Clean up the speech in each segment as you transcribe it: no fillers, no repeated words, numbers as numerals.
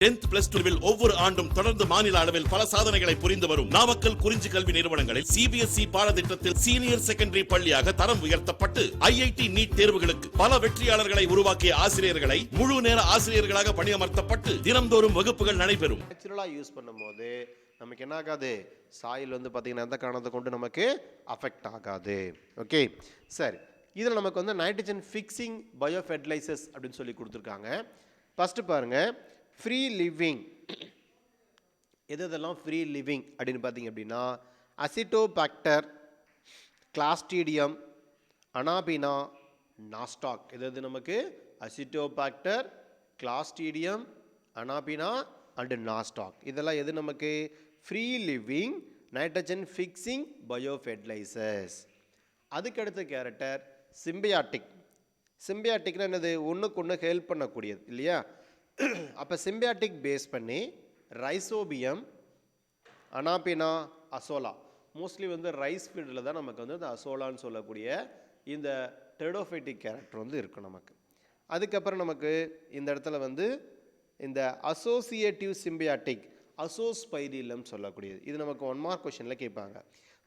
10th plus 12 ஒவ்வொரு ஆண்டும் தொடர்ந்து மாநில அளவில் பல சாதனைகளை புரிந்து வரும் நாமக்கல் குறிஞ்சி கல்வி நிறுவனங்களில் சிபிஎஸ்இ பாடத்திட்டத்தில் சீனியர் செகண்டரி பள்ளியாக தரம் உயர்த்தப்பட்டு ஐஐடி நீட் தேர்வுகளுக்கு பல வெற்றியாளர்களை உருவாக்கிய ஆசிரியர்களை முழு நேர ஆசிரியர்களாக பணியமர்த்தப்பட்டு தினம்தோறும் வகுப்புகள் நடைபெறும். நேச்சுரலா யூஸ் பண்ணும்போது நமக்கு என்ன ஆகாது, சாயில் வந்து பார்த்தீங்கன்னா எந்த காரணத்தை கொண்டு நமக்கு அஃபெக்ட் ஆகாது. ஓகே, சரி. இதில் நமக்கு வந்து நைட்ரஜன் ஃபிக்ஸிங் பயோ ஃபெர்டிலைசர்ஸ் அப்படின்னு சொல்லி கொடுத்துருக்காங்க. ஃபர்ஸ்ட் பாருங்க, ஃப்ரீ லிவிங். எதெல்லாம் ஃப்ரீ லிவிங் அப்படின்னு பார்த்தீங்க அப்படின்னா அசிட்டோபாக்டர், கிளாஸ்ட்ரீடியம், அனாபினா, நாஸ்டாக். எது நமக்கு Acetobacter, Clostridium, Anabaena and Nostoc. இதெல்லாம் எது நமக்கு free living nitrogen fixing bio fertilisers. அதுக்கடுத்த கேரக்டர் சிம்பியாட்டிக். சிம்பியாட்டிக்னா என்னது, ஒன்றுக்கு ஒன்று ஹெல்ப் பண்ணக்கூடியது இல்லையா. அப்போ சிம்பியாட்டிக் பேஸ் பண்ணி ரைசோபியம், அனாபினா, அசோலா. மோஸ்ட்லி வந்து ரைஸ் ஃபீல்டில் தான் நமக்கு வந்து இந்த அசோலான்னு சொல்லக்கூடிய இந்த டெடோஃபைட்டிக் கேரக்டர் வந்து இருக்கும் நமக்கு. அதுக்கப்புறம் நமக்கு இந்த இடத்துல வந்து இந்த அசோசியேட்டிவ் சிம்பியாட்டிக் அசோஸ்பைரிலம் சொல்லக்கூடியது. இது நமக்கு 1 மார்க் கொஷனில் கேட்பாங்க.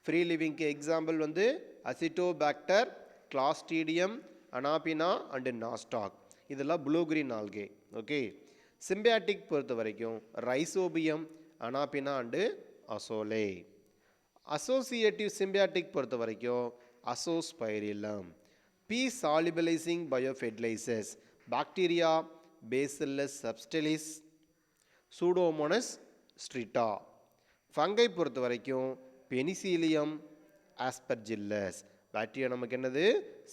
ஃப்ரீ லிவிங்க்கு எக்ஸாம்பிள் வந்து Acetobacter, Clostridium, Anabaena and Nostoc. இதெல்லாம் blue green algae. Okay, symbiotic பொறுத்த வரைக்கும் Rhizobium, Anabaena and Azolla. Associative symbiotic பொறுத்த வரைக்கும் Azospirillum. P solubilizing biofertilizers bacteria, Bacillus subtilis, Pseudomonas striata. Fungi பொறுத்த வரைக்கும் பெனிசிலியம், ஆஸ்பர்ஜில்லஸ். பாக்டீரியா நமக்கு என்னது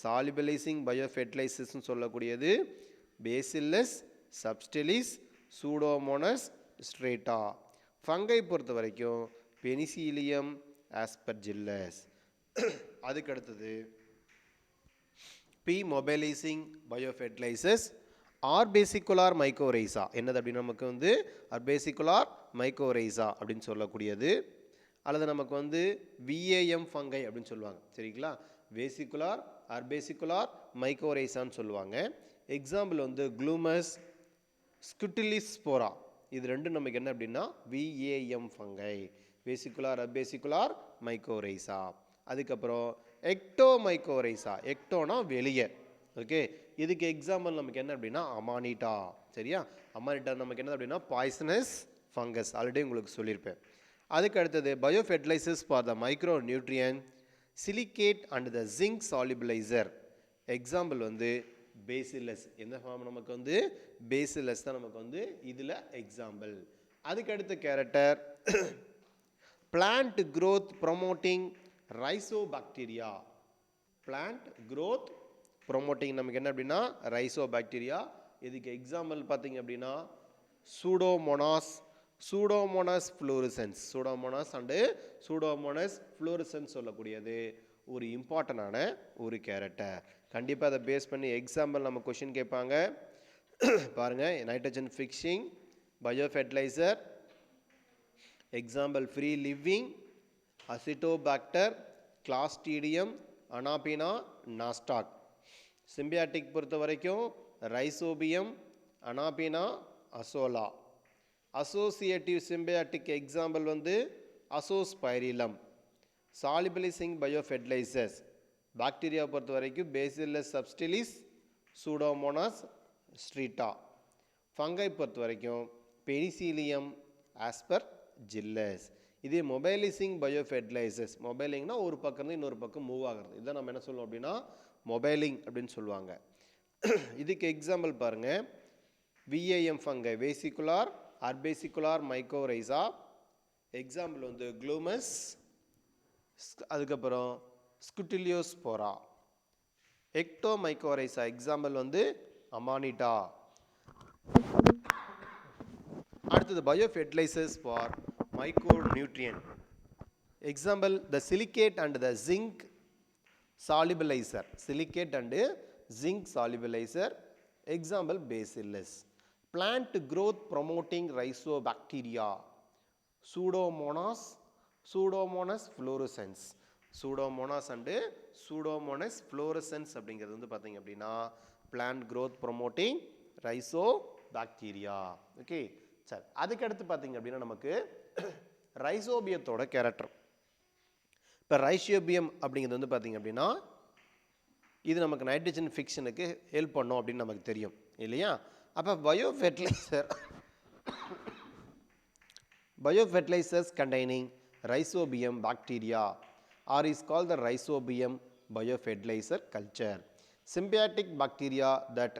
சாலிபிளைசிங் பயோஃபெர்டிலைசர்ஸ்னு சொல்லக்கூடியது பேசில்லஸ் சப்டிலிஸ், சூடோமோனஸ் ஸ்ட்ரேட்டா. ஃபங்கை பொறுத்த வரைக்கும் பெனிசிலியம், ஆஸ்பர்ஜில்லஸ். அதுக்கடுத்தது பி மொபைலைசிங் பயோஃபெர்டிலைசர்ஸ் ஆர்பேசிகுலார் மைக்கோரைசா. என்னது அப்படின்னு நமக்கு வந்து ஆர்பேசிகுலார் மைக்கோரைசா அப்படின்னு சொல்லக்கூடியது. அல்லது நமக்கு வந்து விஏஎம் ஃபங்கை அப்படின்னு சொல்லுவாங்க. சரிங்களா, வேசிகுலார் ஆர்பேசிகுலார் மைக்கோரைசான்னு சொல்லுவாங்க. எக்ஸாம்பிள் வந்து க்ளூமஸ், ஸ்குட்டிலிஸ்போரா. இது ரெண்டும் நமக்கு என்ன அப்படின்னா விஏஎம் ஃபங்கை, வேசிகுலார் அர்பேசிகுலார் மைக்கோரைசா. அதுக்கப்புறம் எக்டோமைக்கோரைசா. எக்டோனா வெளியே. ஓகே, இதுக்கு எக்ஸாம்பிள் நமக்கு என்ன அப்படின்னா அமானிட்டா. சரியா, அமானிட்டா நமக்கு என்ன அப்படின்னா பாய்சனஸ் ஃபங்கஸ். ஆல்ரெடி உங்களுக்கு சொல்லியிருப்பேன். அதுக்கு அடுத்தது bio fertilizers for the micro nutrient, silicate and the zinc solubilizer. Example வந்து பேசிலஸ். எந்த ஃபார்ம் நமக்கு வந்து பேசிலஸ் தான் நமக்கு வந்து இதில் எக்ஸாம்பிள். அதுக்கு அடுத்த character plant growth promoting rhizobacteria. Plant growth promoting நமக்கு என்ன அப்படின்னா ரைசோபாக்டீரியா. இதுக்கு எக்ஸாம்பிள் பார்த்தீங்க அப்படின்னா Pseudomonas, Pseudomonas fluorescens. Pseudomonas and Pseudomonas fluorescens சொல்லக்கூடியது ஒரு இம்பார்ட்டண்டான ஒரு கேரக்டர். கண்டிப்பாக அதை பேஸ் பண்ணி எக்ஸாம்பிள் நம்ம கொஷின் கேட்பாங்க. பாருங்கள், nitrogen fixing bio fertilizer. Example free living, Acetobacter, Clostridium, Anabaena, Nostoc. Symbiotic பொறுத்த வரைக்கும் Rhizobium, Anabaena, Azolla. Associative symbiotic example வந்து Azospirillum. Solubilizing bio fertilizers bacteria பொறுத்த வரைக்கும் Bacillus subtilis, Pseudomonas striata. Fungi பொறுத்த வரைக்கும் பெனிசிலியம், ஆஸ்பர்ஜில்லஸ். இதே மொபைலைசிங் பயோ ஃபெர்டிலைசர்ஸ். மொபைலிங்னா ஒரு பக்கம் இருந்து இன்னொரு பக்கம் மூவ் ஆகிறது. இதை நம்ம என்ன சொல்லுவோம் அப்படின்னா மொபைலிங் அப்படின்னு சொல்லுவாங்க. இதுக்கு எக்ஸாம்பிள் பாருங்கள், VAM fungi, vesicular arbuscular mycorrhiza. Example வந்து க்ளூமஸ், அதுக்கப்புறம் ஸ்குட்டிலியோஸ்போரா. எக்டோமைக்கோரைசா எக்ஸாம்பிள் வந்து அமானிட்டா. அடுத்தது bio fertilizers for micro nutrient. Example the silicate and the zinc solubilizer. Silicate and zinc solubilizer. Example Bacillus. Plant growth promoting rhizobacteria, Pseudomonas, Pseudomonas fluorescens. Pseudomonas and Pseudomonas fluorescens அப்படிங்கிறது வந்து பார்த்தீங்க அப்படின்னா plant growth promoting rhizobacteria. Okay, சரி, அதுக்கடுத்து பார்த்தீங்க அப்படின்னா நமக்கு ரைசோபியத்தோட character. இப்போ ரைசோபியம் அப்படிங்கிறது வந்து பார்த்தீங்க அப்படின்னா இது நமக்கு நைட்ரஜன் ஃபிக்ஷனுக்கு ஹெல்ப் பண்ணும் அப்படின்னு நமக்கு தெரியும் இல்லையா? அப்போ biofertilizers containing rhizobium bacteria or is called the rhizobium biofertilizer culture. Symbiotic bacteria that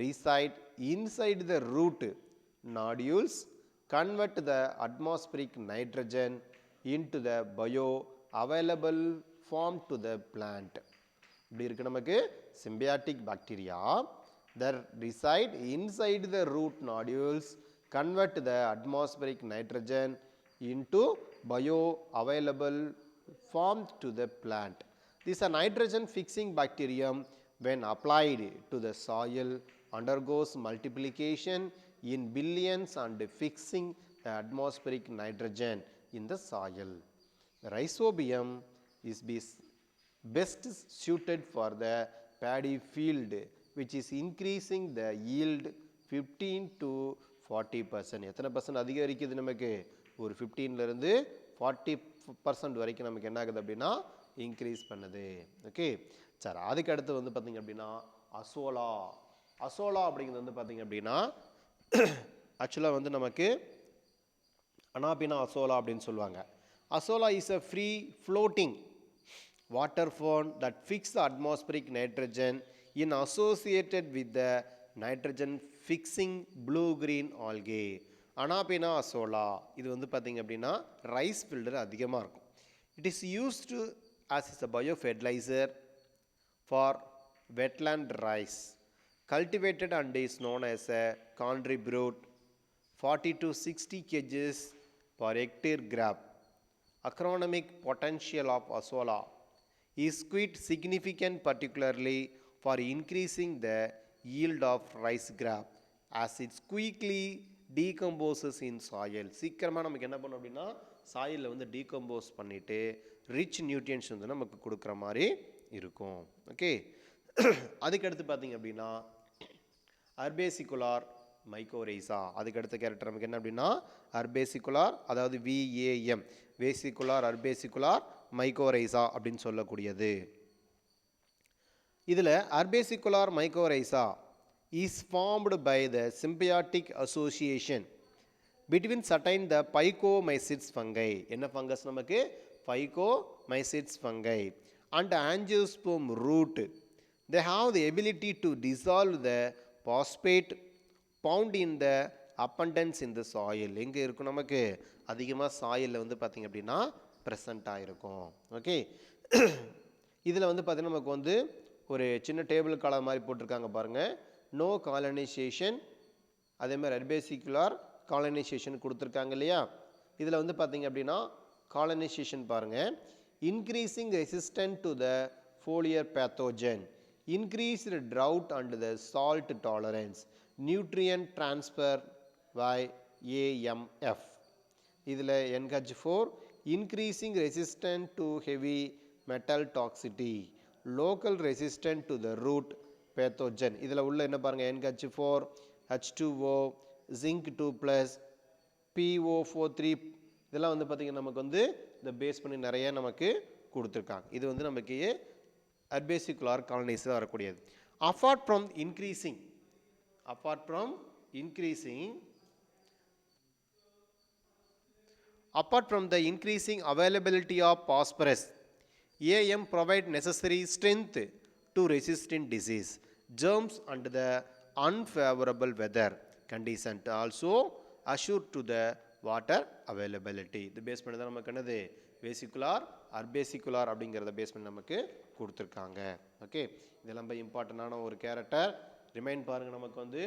reside inside the root nodules convert the atmospheric nitrogen into the bioavailable form to the plant. இப்படி இருக்கு நமக்கு symbiotic bacteria that reside inside the root nodules convert the atmospheric nitrogen into bioavailable form to the plant. This a nitrogen fixing bacterium when applied to the soil undergoes multiplication in billions and fixing the atmospheric nitrogen in the soil. The rhizobium is best suited for the paddy field, which is increasing the yield 15 to 40%. எத்தனை percent அதிகரிக்குது நமக்கு? ஒரு 15லேருந்து 40% வரைக்கும் நமக்கு என்ன ஆகுது அப்படின்னா increase பண்ணுது. ஓகே, சரி, அதுக்கு அடுத்து வந்து பார்த்தீங்க அப்படின்னா அசோலா. அசோலா அப்படிங்கிறது வந்து பார்த்தீங்க அப்படின்னா ஆக்சுவலாக வந்து நமக்கு அனாபினா அசோலா அப்படின்னு சொல்லுவாங்க. Azolla is a free floating water form that fix the atmospheric nitrogen in associated with the nitrogen fixing blue green algae. Anabaena Azolla இது வந்து பார்த்தீங்க அப்படின்னா ரைஸ் ஃபில்டர் அதிகமாக இருக்கும். It is used as is a biofertilizer for wetland rice cultivated and is known as a contribute 40 to 60 kg per hectare crop. Agronomic potential of azolla is quite significant, particularly for increasing the yield of rice crop as it quickly decomposes in soil. சீக்கிரமாக நமக்கு என்ன பண்ணும் அப்படின்னா சாயிலில் வந்து decompose பண்ணிவிட்டு rich nutrients வந்து நமக்கு கொடுக்குற மாதிரி இருக்கும். ஓகே, அதுக்கடுத்து பார்த்தீங்க அப்படின்னா அர்பேசிகுலார் மைக்கோரைசா. அதுக்கடுத்த கேரக்டர் நமக்கு என்ன அப்படின்னா அர்பேசிகுலார், அதாவது VAM வேசிகுலார் அர்பேசிகுலார் மைக்கோரைசா அப்படின்னு சொல்லக்கூடியது. இதில் arbuscular mycorrhiza is formed by the symbiotic association between certain the phycomycetes fungi. என்ன ஃபங்கஸ் நமக்கு? Phycomycetes fungi and angiosperm root. They have the ability to dissolve the phosphate found in the abundance in the soil. எங்கே இருக்கும் நமக்கு? அதிகமாக சாயிலில் வந்து பார்த்திங்க அப்படின்னா ப்ரெசண்ட்டாக இருக்கும். ஓகே, இதில் வந்து பார்த்திங்கன்னா நமக்கு வந்து ஒரு சின்ன டேபிள் காலம் மாதிரி போட்டிருக்காங்க பாருங்கள். நோ காலனைசேஷன், அதேமாதிரி அர்பேசிகுலார் காலனைசேஷன் கொடுத்துருக்காங்க இல்லையா? இதில் வந்து பார்த்திங்க அப்படின்னா காலனைசேஷன் பாருங்கள். Increasing resistant to the foliar pathogen, increased drought and the salt tolerance, nutrient transfer by AMF. இதில் NH4 increasing resistance to heavy metal toxicity, local resistant to the root pathogen. இதில் உள்ள என்ன பாருங்கள்? NH4, H2O, zinc 2+, PO43 இதெல்லாம் வந்து பார்த்திங்கன்னா நமக்கு வந்து இந்த பேஸ் பண்ணி நிறைய நமக்கு கொடுத்துருக்காங்க. இது வந்து நமக்கு அர்பேசிகுலார் காலனைஸில் வரக்கூடியது. apart from the increasing availability of phosphorus, AM provide necessary strength to resist in disease, germs and the unfavorable weather condition, also assure to the water availability. இது பேஸ் பண்ணி தான் நமக்கு என்னது வேசிகுலார் அர்பேசிகுலார் அப்படிங்கிறத பேஸ் பண்ணி நமக்கு கொடுத்துருக்காங்க. ஓகே, இதெல்லாம் ரொம்ப இம்பார்ட்டண்டான ஒரு கேரக்டர். ரிமைண்ட் பாருங்கள், நமக்கு வந்து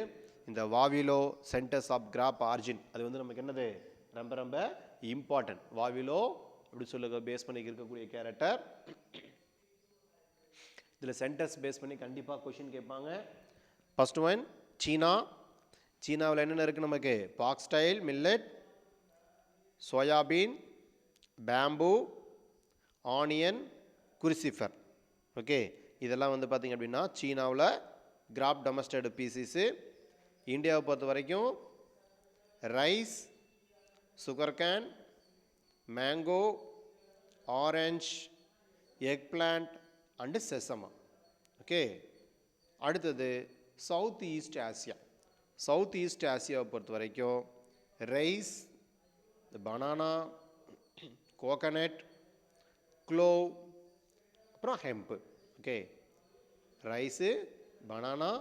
இந்த வாவிலோ சென்டர்ஸ் ஆஃப் கிராப் ஆர்ஜின் அது வந்து நமக்கு என்னது ரொம்ப ரொம்ப இம்பார்ட்டன்ட். வாவிலோ அப்படி சொல்ல பேஸ் பண்ணி இருக்கக்கூடிய கேரக்டர். இதில் சென்டர்ஸ் பேஸ் பண்ணி கண்டிப்பாக கொஷின் கேட்பாங்க. First one China. சீனாவில் என்னென்ன இருக்குது நமக்கு? Foxtail millet, soybean, bamboo, onion, crucifer. Okay, இதெல்லாம் வந்து பார்த்திங்க அப்படின்னா சீனாவில் கிராப் டொமஸ்டேட் பீசிஸு. இந்தியாவை பொறுத்த வரைக்கும் rice, sugar cane, mango, orange, eggplant and sesame. Okay. அடுத்தது South East Asia. South East ஆசியாவை பொறுத்த வரைக்கும் ரைஸ், பனானா, கோகனட், க்ளோவ், அப்புறம் hemp. Okay, rice, banana,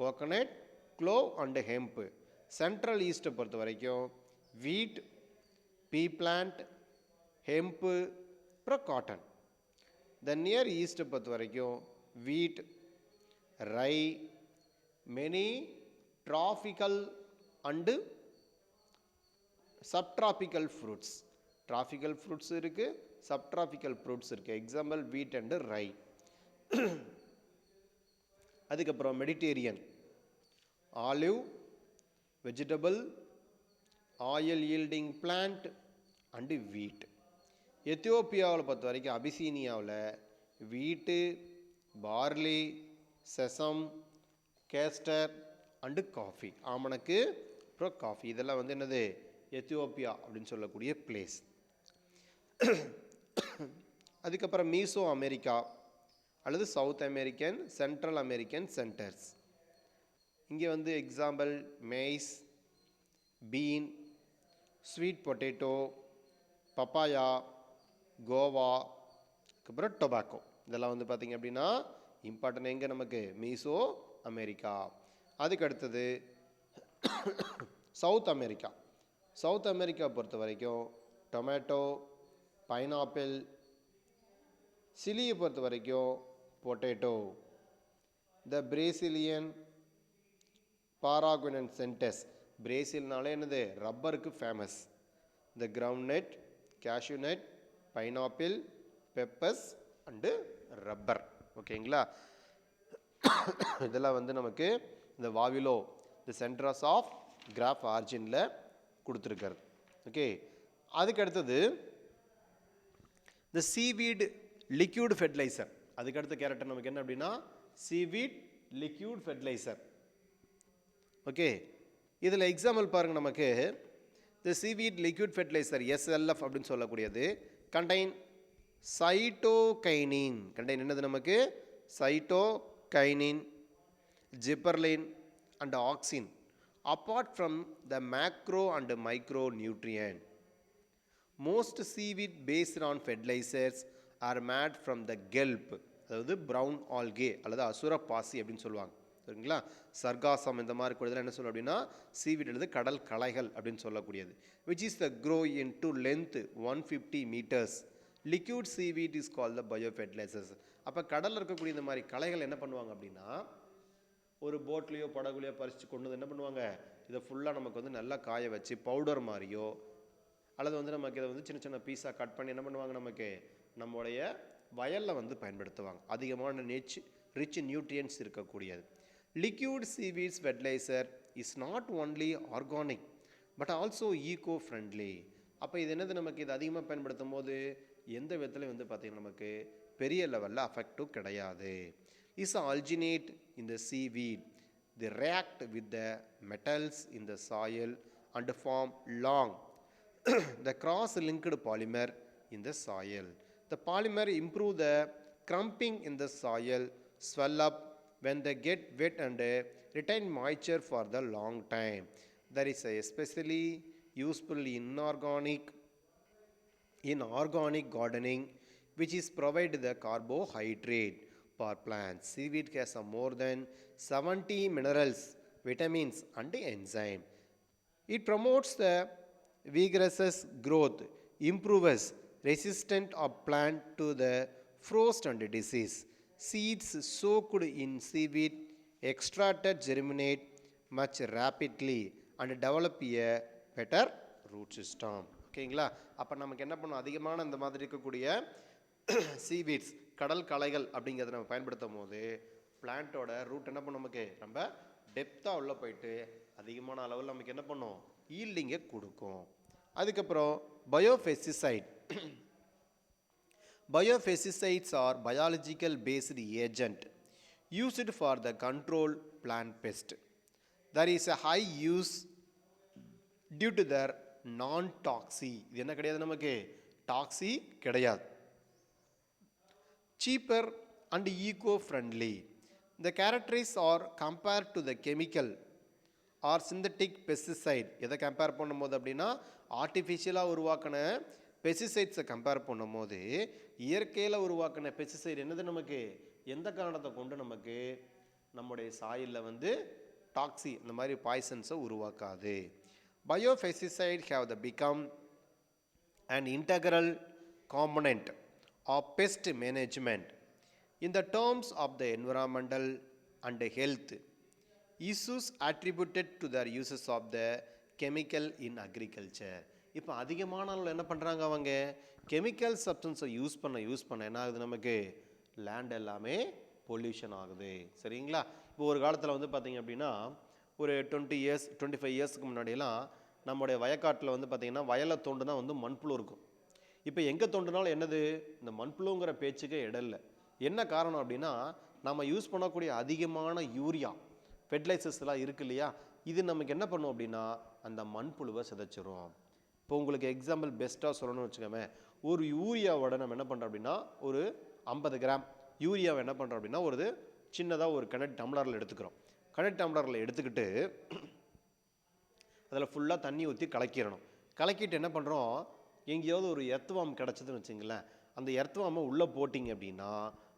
coconut, clove and hemp. Central ஈஸ்ட்டை பொறுத்த வரைக்கும் வீட், பீ பிளான்ட், ஹெம்ப்பு, அப்புறம் காட்டன். த நியர் ஈஸ்ட்டை பொறுத்த வரைக்கும் வீட், ரை, many tropical and subtropical fruits. Tropical fruits இருக்குது, சப்ட்ராபிக்கல் ஃப்ரூட்ஸ் இருக்குது. எக்ஸாம்பிள் வீட் அண்டு ரை. அதுக்கப்புறம் Mediterranean olive, vegetable, oil yielding plant and வீட். எத்தியோப்பியாவில் பொறுத்த வரைக்கும் அபிசீனியாவில் வீட்டு, பார்லி, செசம், கேஸ்டர் அண்டு காஃபி. ஆமணக்கு, அப்புறம் காஃபி. இதெல்லாம் வந்து என்னது எத்தியோப்பியா அப்படின்னு சொல்லக்கூடிய பிளேஸ். அதுக்கப்புறம் மீசோ அமெரிக்கா அல்லது south American, central American centres. இங்கே வந்து example maize, been, sweet potato, papaya, Goa, அப்புறம் டொபாக்கோ. இதெல்லாம் வந்து பார்த்திங்க அப்படின்னா இம்பார்ட்டன்ட் எங்கே நமக்கு மீசோ அமெரிக்கா. அதுக்கு அடுத்தது சவுத் அமெரிக்கா. சவுத் அமெரிக்கா பொறுத்த வரைக்கும் டொமேட்டோ, பைனாப்பிள், சிலியை பொறுத்த வரைக்கும் potato. The Brazilian Paraguayan centres. பிரேசில்னாலே என்னது ரப்பருக்கு famous. The ground nut, cashew nut, pineapple, peppers and rubber. ஓகேங்களா, இதெல்லாம் வந்து நமக்கு இந்த Vavilov the centres of crop ஆர்ஜினில் கொடுத்துருக்கிறது. ஓகே, அதுக்கு அடுத்தது இந்த சீவீட் லிக்யூட் ஃபெர்டிலைசர். அதுக்கு அடுத்த கேரக்டர் நமக்கு என்ன அப்படின்னா சீவீட் லிக்யூட் ஃபெர்டிலைசர். ஓகே, இதில் எக்ஸாம்பிள் பாருங்கள். நமக்கு இந்த சீவீட் லிக்யூட் ஃபெர்டிலைசர் SLF அப்படின்னு சொல்லக்கூடியது கண்டைன் சைட்டோகைனின். கண்டைன் என்னது நமக்கு cytokinin, gibberellin and auxin apart from the macro and micro nutrient. Most seaweed based on fertilizers are made from the kelp, அதாவது brown algae அல்லது அசுர பாசி அப்படின்னு சொல்லுவாங்க. சரிங்களா, சர்காசம் இந்த மாதிரி கூடதெல்லாம் என்ன சொல்லுவோம் அப்படின்னா சீவீட் அல்லது கடல் களைகள் அப்படின்னு சொல்லக்கூடியது. which is the grow into length 150 meters. liquid seaweed is called the biofertilizers. அப்போ கடலில் இருக்கக்கூடிய இந்த மாதிரி களைகள் என்ன பண்ணுவாங்க அப்படின்னா ஒரு போட்லேயோ படகுலையோ பறித்து கொண்டு வந்து என்ன பண்ணுவாங்க, இதை ஃபுல்லாக நமக்கு வந்து நல்லா காய வச்சு பவுடர் மாதிரியோ அல்லது வந்து நமக்கு இதை வந்து சின்ன சின்ன பீஸாக கட் பண்ணி என்ன பண்ணுவாங்க, நமக்கு நம்முடைய வயலில் வந்து பயன்படுத்துவாங்க. அதிகமான ரிச் நியூட்ரியன்ஸ் இருக்கக்கூடியது. Liquid seaweeds fertiliser is not only organic but also eco friendly. அப்போ இது என்னது, நமக்கு இது அதிகமாக பயன்படுத்தும் போது எந்த விதத்துலையும் வந்து பார்த்திங்கன்னா நமக்கு பெரிய லெவலில் அஃபெக்டும் கிடையாது. is alginate in the seaweed. They react with the metals in the soil and form long the cross-linked polymer in the soil. The polymer improve the clumping in the soil, swell up when they get wet and retain moisture for the long time. That is especially useful in organic gardening, which is provide the carbohydrate for plants. Seaweed has more than 70 minerals, vitamins and enzyme. It promotes the vigorous growth, improves resistance of plant to the frost and disease. Seeds soaked in seaweed extracted germinate much rapidly and develop a better root system. ஓகேங்களா, அப்போ நமக்கு என்ன பண்ணும், அதிகமான இந்த மாதிரி இருக்கக்கூடிய seaweeds கடல் களைகள் அப்படிங்கிறத நம்ம பயன்படுத்தும் போது பிளான்ட்டோட ரூட் என்ன பண்ணும், நமக்கு ரொம்ப டெப்த்தாக உள்ளே போயிட்டு அதிகமான அளவில் நமக்கு என்ன பண்ணும், ஈல்டிங்கை கொடுக்கும். அதுக்கப்புறம் biopesticide. Biopesticides are biological based agent used for the control plant pest. There is a high use due to their non toxic. இது என்ன கிடையாது, நமக்கு டாக்ஸி கிடையாது. Cheaper and eco friendly. The characteristics are compared to the chemical or synthetic pesticide. எதை compare பண்ணும்போது அப்படின்னா ஆர்டிஃபிஷியலாக உருவாக்கின பெஸ்டிசைட்ஸை கம்பேர் பண்ணும்போது இயற்கையில் உருவாக்கின பெஸ்டிசைட் என்னது, நமக்கு எந்த காரணத்தை கொண்டு நமக்கு நம்முடைய சாயிலில் வந்து டாக்ஸி இந்த மாதிரி பாய்சன்ஸை உருவாக்காது. Biopesticide have the become an integral component of pest management in the terms of the environmental and health issues attributed to their uses of the chemical in agriculture. இப்போ அதிகமான அளவில் என்ன பண்ணுறாங்க, அவங்க கெமிக்கல் சப்ஸ்டன்ஸை யூஸ் பண்ண என்ன ஆகுது, நமக்கு லேண்ட் எல்லாமே பொல்யூஷன் ஆகுது. சரிங்களா? இப்போ ஒரு காலத்தில் வந்து பார்த்திங்க அப்படின்னா ஒரு 25 இயர்ஸ்க்கு முன்னாடியெல்லாம் நம்முடைய வயக்காட்டில் வந்து பார்த்திங்கன்னா வயலை தோண்டுனா வந்து மண்புழு இருக்கும். இப்போ எங்கே தோண்டுனாலும் என்னது, இந்த மண்புழுங்கிற பேச்சுக்கே இடம் இல்லை. என்ன காரணம் அப்படின்னா நம்ம யூஸ் பண்ணக்கூடிய அதிகமான யூரியா ஃபெர்டிலைசர்ஸ்லாம் இருக்கு இல்லையா, இது நமக்கு என்ன பண்ணும் அப்படின்னா அந்த மண்புழுவை சிதைச்சிரும். இப்போ உங்களுக்கு எக்ஸாம்பிள் பெஸ்ட்டாக சொல்லணும்னு வச்சுக்கோங்க, ஒரு யூரியாவோட நம்ம என்ன பண்ணுறோம் அப்படின்னா ஒரு 50 கிராம் யூரியாவை என்ன பண்ணுறோம் அப்படின்னா ஒரு சின்னதாக ஒரு கனெக்ட் டம்ளரில் எடுத்துக்கிறோம். கனெக்ட் டம்ளரில் எடுத்துக்கிட்டு அதில் ஃபுல்லாக தண்ணி ஊற்றி கலக்கிடணும். கலக்கிட்டு என்ன பண்ணுறோம், எங்கேயாவது ஒரு எர்த்வார்ம் கிடச்சதுன்னு வச்சுங்களேன், அந்த எர்த்வார்மை உள்ளே போட்டிங்க அப்படின்னா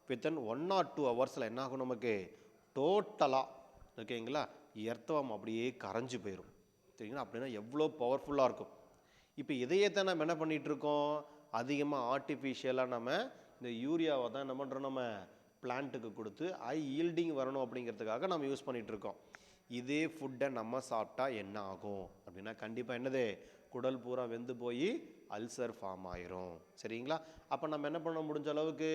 வித்தின் 1 or 2 ஹவர்ஸில் என்ன ஆகும், நமக்கு டோட்டலாக ஓகேங்களா எர்த்வார்ம் அப்படியே கரைஞ்சி போயிடும். சரிங்களா? அப்படின்னா எவ்வளோ பவர்ஃபுல்லாக இருக்கும். இப்போ இதையே தான் நம்ம என்ன பண்ணிகிட்ருக்கோம், அதிகமாக ஆர்டிஃபிஷியலாக நம்ம இந்த யூரியாவை தான் என்ன பண்ணுறோம், நம்ம பிளான்ட்டுக்கு கொடுத்து ஹை ஈல்டிங் வரணும் அப்படிங்கிறதுக்காக நம்ம யூஸ் பண்ணிகிட்ருக்கோம். இதே ஃபுட்டை நம்ம சாப்பிட்டா என்ன ஆகும் அப்படின்னா கண்டிப்பாக என்னது, குடல் பூரா வெந்து போய் அல்சர் ஃபார்ம் ஆயிரும். சரிங்களா? அப்போ நம்ம என்ன பண்ண முடிஞ்ச அளவுக்கு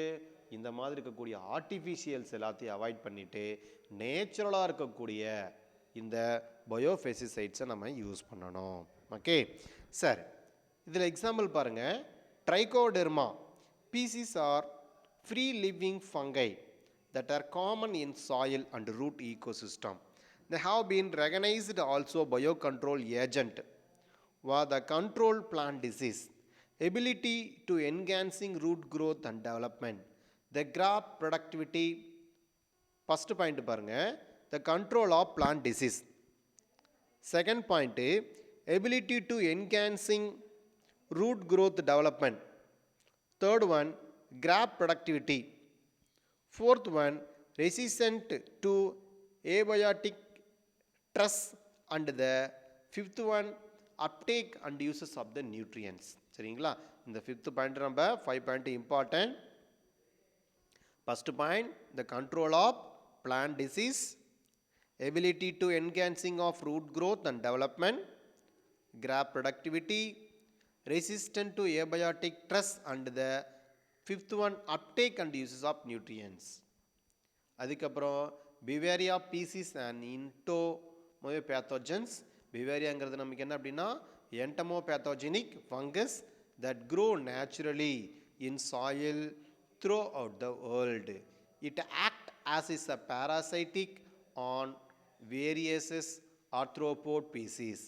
இந்த மாதிரி இருக்கக்கூடிய ஆர்டிஃபிஷியல்ஸ் எல்லாத்தையும் அவாய்ட் பண்ணிவிட்டு நேச்சுரலாக இருக்கக்கூடிய இந்த பயோபெஸ்டிசைட்ஸை நம்ம யூஸ் பண்ணணும். ஓகே சார், இதில் எக்ஸாம்பிள் பாருங்கள். Trichoderma species are free living fungi that are common in soil and root ecosystem. They have been recognized also biocontrol agent for the control plant disease, ability to enhancing root growth and development, the crop productivity. First point பாருங்க, the control of plant disease. Second point, ability to enhancing root growth development. Third one, crop productivity. Fourth one, resistant to abiotic stress. And the fifth one, uptake and uses of the nutrients. சரிங்களா? இந்த fifth point நம்ம 5 point important. First point, the control of plant disease, ability to enhancing of root growth and development, crop productivity, resistant to abiotic stress, and the fifth one, uptake and uses of nutrients. அதுக்கப்புறம் Beauveria pieces and இன்டோமோபேத்தோஜன்ஸ். பிவேரியாங்கிறது நமக்கு என்ன அப்படின்னா என்டமோபேத்தோஜெனிக் fungus that grow naturally in soil throughout the world. It acts as is a parasitic on various arthropod species,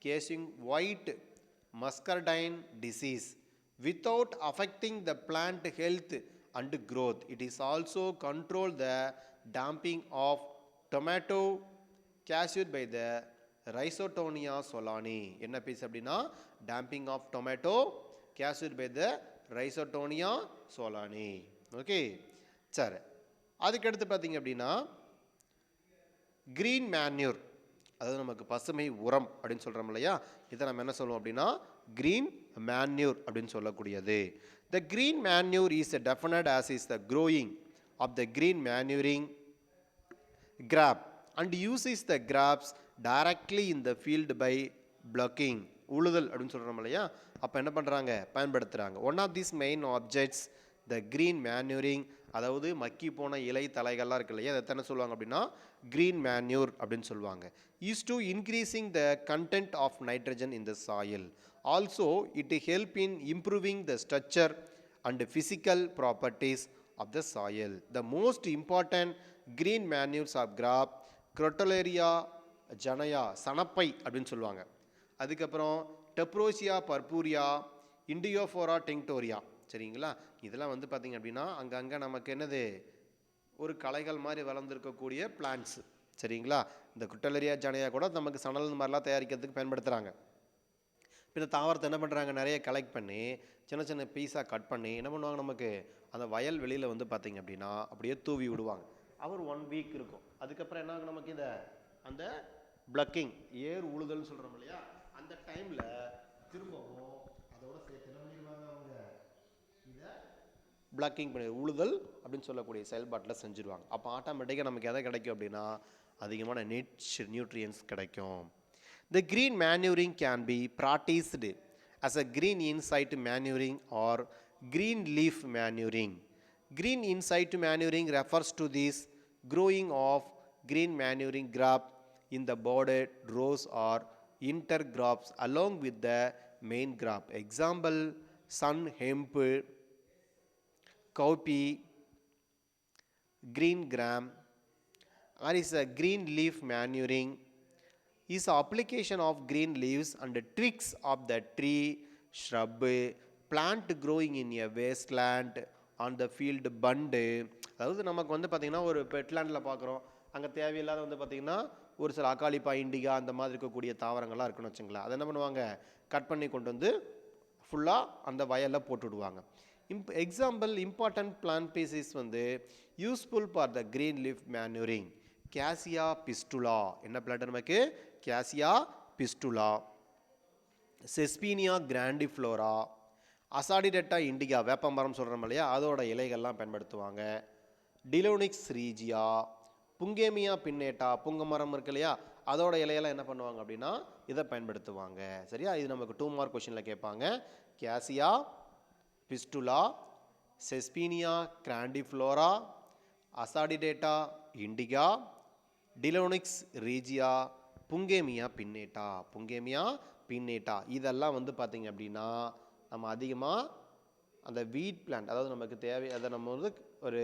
causing white muscardine disease without affecting the plant health and growth. It is also control the damping of tomato caused by the Rhizotonia solani. என்ன piece அப்படின்னா damping of tomato caused by the Rhizotonia solani. Okay சரி, அதுக்கடுத்து பார்த்தீங்க அப்படின்னா green manure, அதாவது நமக்கு பசுமை உரம் அப்படின்னு சொல்கிறோம் இல்லையா, இதை நம்ம என்ன சொல்லுவோம் அப்படின்னா green manure அப்படின்னு சொல்லக்கூடியது. The green manure is defined as is the growing of the green manuring grab and uses the grabs directly in the field by blocking. உழுதல் அப்படின்னு சொல்கிறோம் இல்லையா, அப்போ என்ன பண்ணுறாங்க, பயன்படுத்துகிறாங்க. One of these main objects, the green manuring, அதாவது மக்கி போன இலை தலைகள்லாம் இருக்கு இல்லையா, அதை என்ன சொல்லுவாங்க அப்படின்னா green manure அப்படின்னு சொல்லுவாங்க. is to increasing the content of nitrogen in the soil. Also it help in improving the structure and physical properties of the soil. The most important green manures of crop Crotalaria janaya, சணப்பை அப்படின்னு சொல்லுவாங்க. அதுக்கப்புறம் டெப்ரோசியா பர்பூரியா, இண்டியோஃபோரா tinctoria. சரிங்களா? இதெல்லாம் வந்து பார்த்தீங்க அப்படின்னா அங்கங்கே நமக்கு என்னது ஒரு களைகள் மாதிரி வளர்ந்துருக்கக்கூடிய பிளான்ட்ஸ். சரிங்களா? இந்த குட்டலரியா ஜானையா கூட நமக்கு சணல் மாதிரிலாம் தயாரிக்கிறதுக்கு பயன்படுத்துகிறாங்க. இந்த தாவரத்தை என்ன பண்ணுறாங்க, நிறைய கலெக்ட் பண்ணி சின்ன சின்ன பீஸாக கட் பண்ணி என்ன பண்ணுவாங்க, நமக்கு அந்த வயல் வெளியில் வந்து பார்த்தீங்க அப்படின்னா அப்படியே தூவி விடுவாங்க. அவர் 1 வீக் இருக்கும். அதுக்கப்புறம் என்ன ஆகும், நமக்கு இந்த அந்த பிளக்கிங் ஏர் உழுதல்னு சொல்கிறோம் இல்லையா, அந்த டைமில் திரும்பவும் அதோட சேர்த்து என்ன பண்ணிடுவாங்க, அவங்க இதை பிளக்கிங் பண்ணி உழுதல் அப்படின்னு சொல்லக்கூடிய செயல்பாட்டில் செஞ்சுருவாங்க. அப்போ ஆட்டோமேட்டிக்காக நமக்கு எதை கிடைக்கும் அப்படின்னா அதிகமான நியூட்ரியன்ஸ் கிடைக்கும். The green manuring can be practiced as a green inside manuring or green leaf manuring. Green inside manuring refers to this growing of green manuring crop in the bordered rows or intercrops along with the main crop. Example, sun hemp, cowpea, green gram, or is a green leaf manuring is application of green leaves and twigs of the tree, shrub, plant growing in a wasteland on the field bund. அதாவது நமக்கு வந்து பார்த்திங்கன்னா ஒரு பெட்லேண்டில் பார்க்குறோம், அங்கே தேவையில்லாத வந்து பார்த்திங்கன்னா ஒரு சில அகாலிப்பா, இண்டிகா அந்த மாதிரி இருக்கக்கூடிய தாவரங்கள்லாம் இருக்குன்னு வச்சுங்களேன். அதை என்ன பண்ணுவாங்க, கட் பண்ணி கொண்டு வந்து ஃபுல்லாக அந்த வயலில் போட்டுவிடுவாங்க. எக்ஸாம்பிள் இம்பார்ட்டன்ட் பிளான்ட் பீசஸ் வந்து useful for the green leaf manuring. Cassia fistula, என்ன பிளான்ட் நமக்கு, கேசியா பிஸ்டுலா. செஸ்பீனியா கிராண்டிஃப்ளோரா, அசாடிடெட்டா இண்டிகா, வேப்ப மரம் சொல்கிறோம் இல்லையா, அதோட இலைகள்லாம் பயன்படுத்துவாங்க. டிலோனிக்ஸ் ரீஜியா, புங்கேமியா பின்னேட்டா, புங்க மரம் இருக்கு இல்லையா, அதோட இலையெல்லாம் என்ன பண்ணுவாங்க அப்படின்னா இதை பயன்படுத்துவாங்க. சரியா? இது நமக்கு 2 மார்க் கொஸ்டினில் கேட்பாங்க. கேசியா பிஸ்டுலா, செஸ்பீனியா கிராண்டிஃப்ளோரா, அசாடிடேட்டா indica, Delonix regia, Pongamia pinnata. Pongamia pinnata இதெல்லாம் வந்து பார்த்திங்க அப்படின்னா நம்ம அதிகமாக அந்த வீட் பிளான்ட், அதாவது நமக்கு தேவை, அதை நம்ம வந்து ஒரு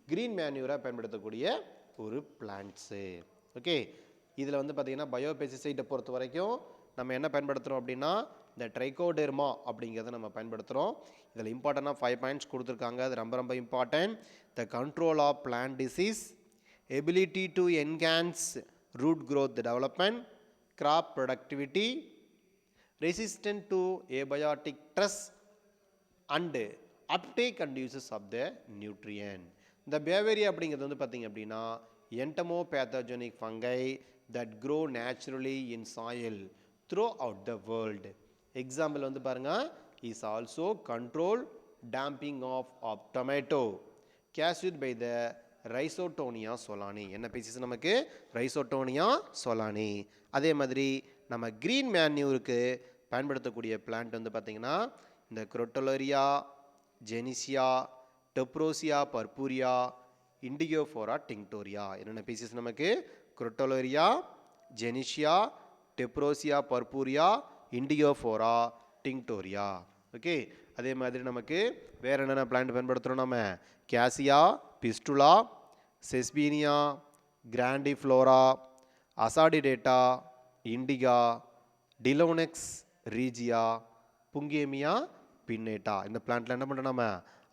க்ரீன் மேன்யூராக பயன்படுத்தக்கூடிய ஒரு பிளான்ட்ஸு. ஓகே, இதில் வந்து பார்த்திங்கன்னா பயோபெஸ்டிசைடை பொறுத்த வரைக்கும் நம்ம என்ன பயன்படுத்துகிறோம் அப்படின்னா இந்த ட்ரைகோடெர்மா அப்படிங்கிறத நம்ம பயன்படுத்துகிறோம். இதில் இம்பார்ட்டண்டாக 5 பாயிண்ட்ஸ் கொடுத்துருக்காங்க. அது ரொம்ப ரொம்ப important. The control of plant disease, ability to enhance root growth development, crop productivity, resistant to abiotic stress and uptake and uses of the nutrient. இந்த பேவேரியா அப்படிங்கிறது வந்து பார்த்தீங்க அப்படின்னா entomopathogenic fungi that grow naturally in soil throughout the world. Example வந்து பாருங்க, is also control damping of tomato caused by the ரைசோட்டோனியா solani. என்ன pieces நமக்கு, ரைசோட்டோனியா solani. அதே மாதிரி நம்ம க்ரீன் மேன்யூருக்கு பயன்படுத்தக்கூடிய பிளான்ட் வந்து பார்த்திங்கன்னா இந்த குரோட்டலரியா ஜெனிசியா, டெப்ரோசியா பர்பூரியா, இண்டியோஃபோரா டிங்டோரியா. என்னென்ன பீசஸ் நமக்கு, குரோட்டலரியா ஜெனிசியா, டெப்ரோசியா பர்பூரியா, இண்டியோஃபோரா டிங்டோரியா. ஓகே, அதே மாதிரி நமக்கு வேறு என்னென்ன பிளான்ட் பயன்படுத்துகிறோம், நம்ம கேசியா பிஸ்டுலா, செஸ்பீனியா கிராண்டிஃப்ளோரா, அசாடிடேட்டா இண்டிகா, டிலோனெக்ஸ் ரீஜியா, புங்கேமியா பின்னேட்டா. இந்த பிளான்ட்ல என்ன பண்ணுறோம், நம்ம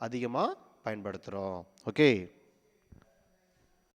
அதிகமாக பயன்படுத்துகிறோம். ஓகே.